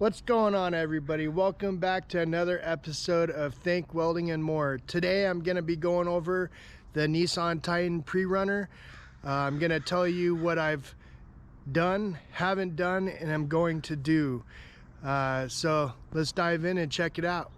What's going on, everybody? Welcome back to another episode of Think Welding and More. Today I'm going to be going over the Nissan Titan Prerunner. I'm going to tell you what I've done, haven't done, and I'm going to do. So let's dive in and check it out.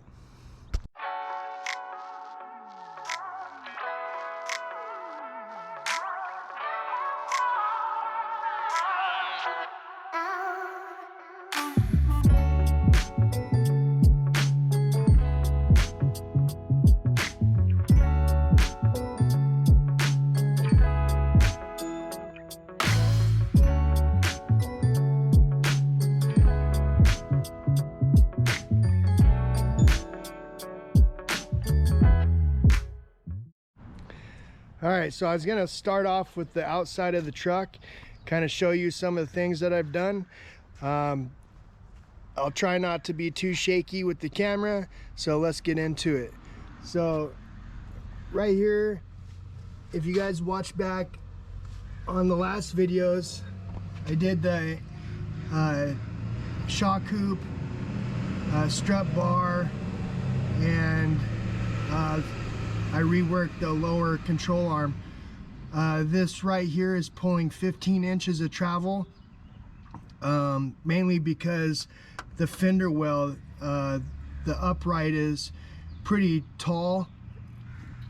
Alright, so I was going to start off with the outside of the truck, kind of show you some of the things that I've done. I'll try not to be too shaky with the camera, so let's get into it. So right here, if you guys watch back on the last videos, I did the shock hoop, strut bar, and I reworked the lower control arm. This right here is pulling 15 inches of travel, mainly because the fender well, the upright is pretty tall.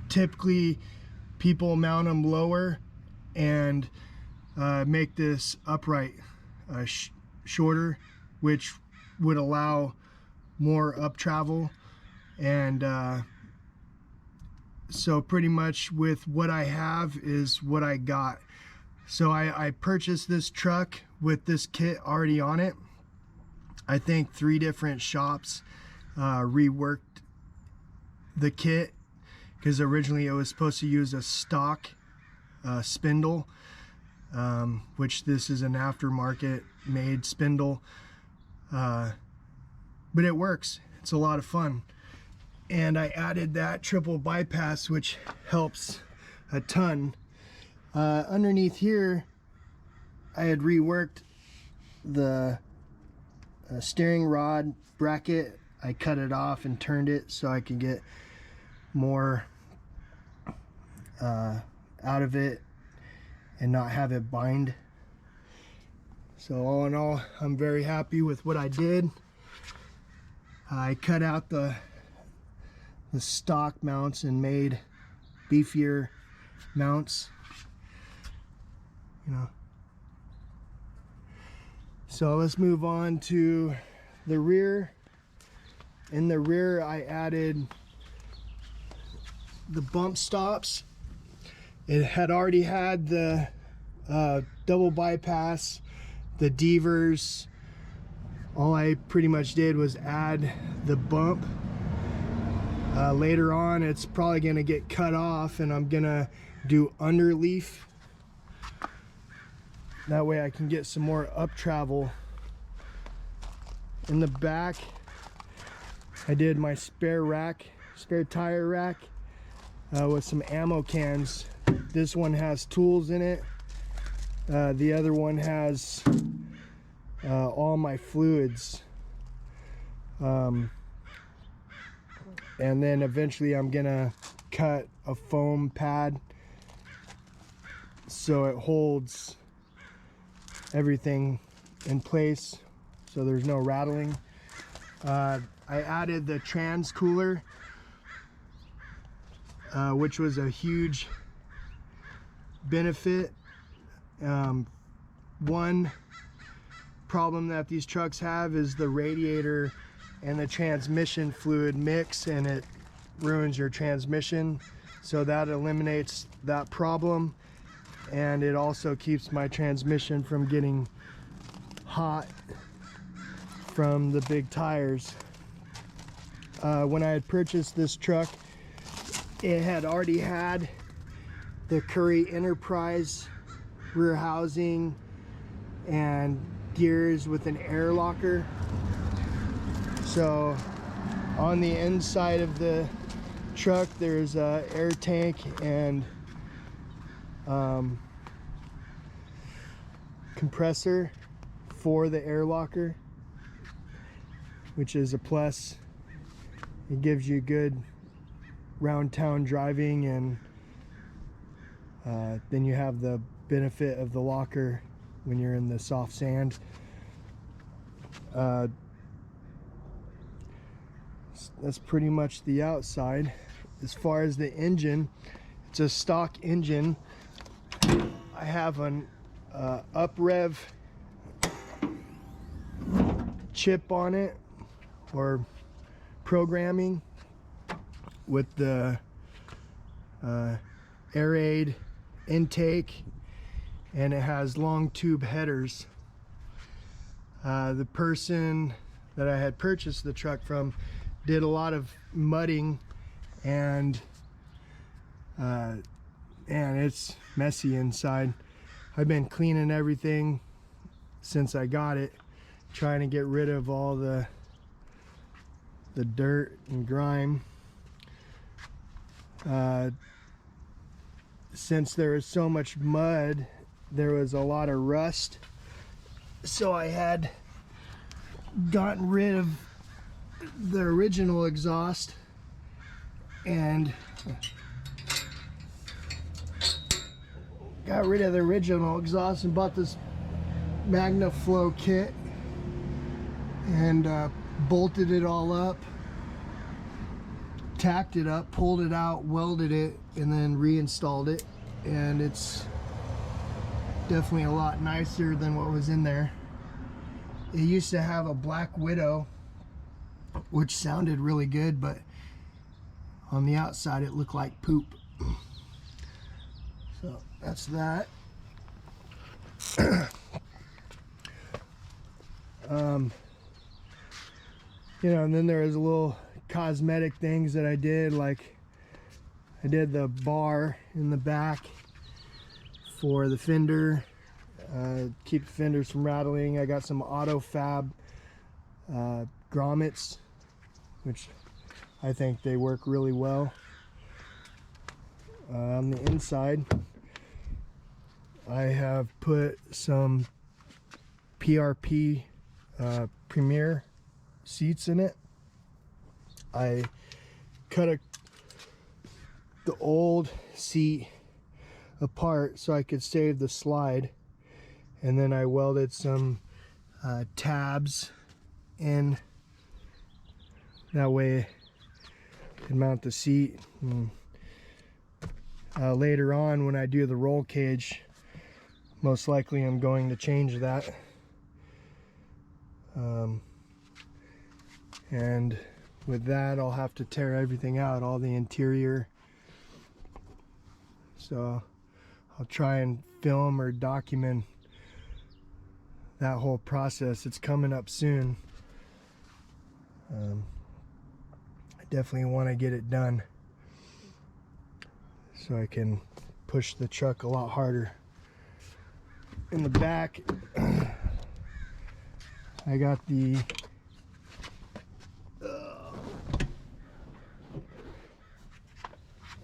Typically people mount them lower and make this upright shorter, which would allow more up travel. And so pretty much with what I have is what I got. So I purchased this truck with this kit already on it. I think 3 different shops reworked the kit, because originally it was supposed to use a stock spindle, which this is an aftermarket made spindle, but it works. It's a lot of fun. And I added that triple bypass, which helps a ton. Underneath here, I had reworked the steering rod bracket. I cut it off and turned it so I could get more out of it and not have it bind. So all in all, I'm very happy with what I did. I cut out the stock mounts and made beefier mounts, you know. So let's move on to the rear. In the rear, I added the bump stops. It had already had the double bypass, the devers. All I pretty much did was add the bump. Later on, it's probably going to get cut off, and I'm going to do underleaf. That way I can get some more up travel. In the back, I did my spare tire rack with some ammo cans. This one has tools in it. The other one has all my fluids. And then eventually I'm gonna cut a foam pad so it holds everything in place so there's no rattling. I added the trans cooler, which was a huge benefit. One problem that these trucks have is the radiator and the transmission fluid mix, and it ruins your transmission. So that eliminates that problem, and it also keeps my transmission from getting hot from the big tires. When I had purchased this truck, it had already had the Curry Enterprise rear housing and gears with an air locker. So on the inside of the truck, there's a air tank and compressor for the air locker. which is a plus. It gives you good round town driving, and then you have the benefit of the locker when you're in the soft sand. That's pretty much the outside. As far as the engine, it's a stock engine. I have an up rev chip on it, or programming, with the air aid intake, and it has long tube headers. The person that I had purchased the truck from did a lot of mudding, and it's messy inside. I've been cleaning everything since I got it, trying to get rid of all the dirt and grime. Since there was so much mud, there was a lot of rust, so I had gotten rid of the original exhaust and bought this MagnaFlow kit and bolted it all up, tacked it up, pulled it out, welded it, and then reinstalled it, and it's definitely a lot nicer than what was in there. It used to have a Black Widow, which sounded really good, but on the outside it looked like poop. So that's that. You know, and then there was a little cosmetic things that I did, like I did the bar in the back for the fender, keep the fenders from rattling. I got some auto fab grommets, which I think they work really well. On the inside, I have put some PRP Premier seats in it. I cut the old seat apart so I could save the slide, and then I welded some tabs in. That way I can mount the seat. And later on, when I do the roll cage, most likely I'm going to change that. And with that, I'll have to tear everything out, all the interior. So I'll try and film or document that whole process. It's coming up soon. I definitely want to get it done so I can push the truck a lot harder. In the back, I got the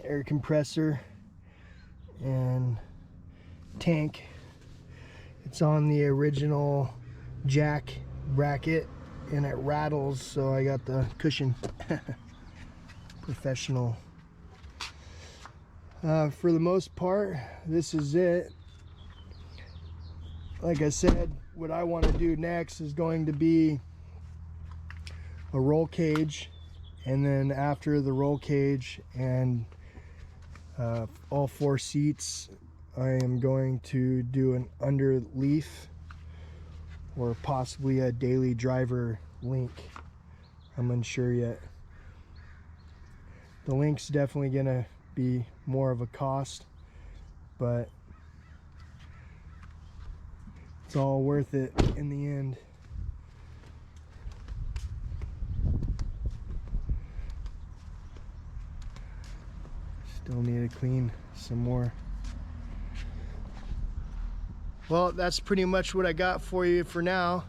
air compressor and tank. It's on the original jack bracket and it rattles, so I got the cushion. Professional. For the most part, this is it. Like I said, what I want to do next is going to be a roll cage, and then after the roll cage and all 4 seats, I am going to do an underleaf or possibly a daily driver link. I'm unsure yet. The link's definitely gonna be more of a cost, but it's all worth it in the end. Still need to clean some more. Well, that's pretty much what I got for you for now.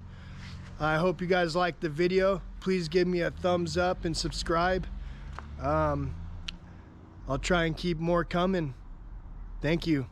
I hope you guys liked the video. Please give me a thumbs up and subscribe. I'll try and keep more coming. Thank you.